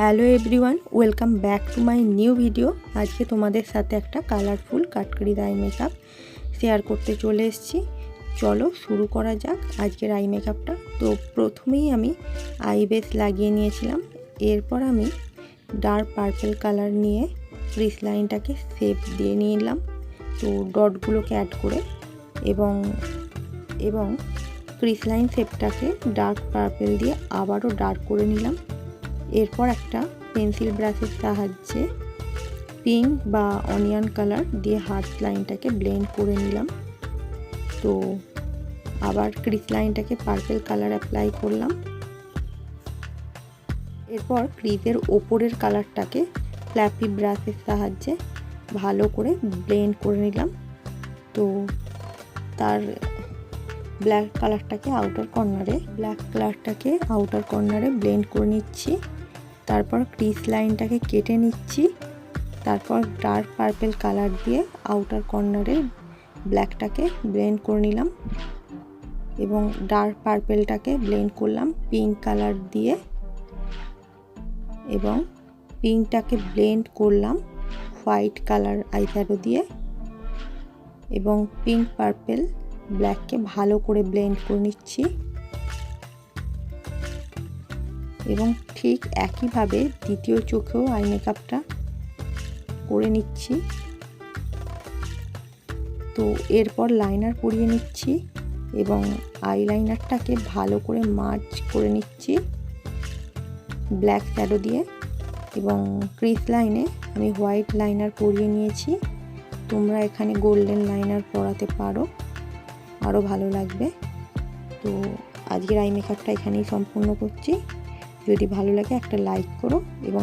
Hello everyone, welcome back to my new video. আজকে তোমাদের সাথে একটা কালারফুল কাটকড়ির আই মেকআপ শেয়ার করতে চলে এসেছি। চলো শুরু করা যাক আজকের আই মেকআপটা। তো প্রথমেই আমি আই বেস লাগিয়ে নিয়েছিলাম। এরপর আমি ডার্ক পার্পল কালার নিয়ে ক্রিস লাইনটাকে শেপ দিয়ে নিলাম, তো ডটগুলোকে অ্যাড করে এবং ক্রিস লাইন শেপটাকে ডার্ক পার্পল দিয়ে আবারও ডার্ক করে নিলাম। এরপর একটা পেন্সিল ব্রাশের সাহায্যে পিঙ্ক বা অনিয়ন কালার দিয়ে হার্ট লাইনটাকে ব্লেন্ড করে নিলাম। তো আবার ক্রিস লাইনটাকে পার্পল কালার অ্যাপ্লাই করলাম। এরপর ক্রিজের ওপরের কালারটাকে ফ্ল্যাপি ব্রাশের সাহায্যে ভালো করে ব্লেন্ড করে নিলাম। তো তার ব্ল্যাক কালারটাকে আউটার কর্নারে ব্লেন্ড করে নিচ্ছি। তারপর ক্রিস লাইনটাকে কেটে নিচ্ছি। তারপর ডার্ক পার্পল কালার দিয়ে আউটার কর্নারে ব্ল্যাকটাকে ব্লেন্ড করে নিলাম এবং ডার্ক পার্পলটাকে ব্লেন্ড করলাম পিঙ্ক কালার দিয়ে এবং পিঙ্কটাকে ব্লেন্ড করলাম হোয়াইট কালার আইশ্যাডো দিয়ে এবং পিঙ্ক পার্পল ব্ল্যাককে ভালো করে ব্লেন্ড করে নিচ্ছি এবং ঠিক একইভাবে দ্বিতীয় চোখেও আই মেকআপটা করে নিচ্ছি। তো এরপর লাইনার পরিয়ে নিচ্ছি এবং আইলাইনারটাকে ভালো করে মার্জ করে নিচ্ছি ব্ল্যাক শ্যাডো দিয়ে এবং ক্রিস লাইনে আমি হোয়াইট লাইনার পরিয়ে নিয়েছি। তোমরা এখানে গোল্ডেন লাইনার পরাতে পারো, আরও ভালো লাগবে। তো আজকের আই মেকআপটা এখানেই সম্পূর্ণ করছি। যদি ভালো লাগে একটা লাইক করো এবং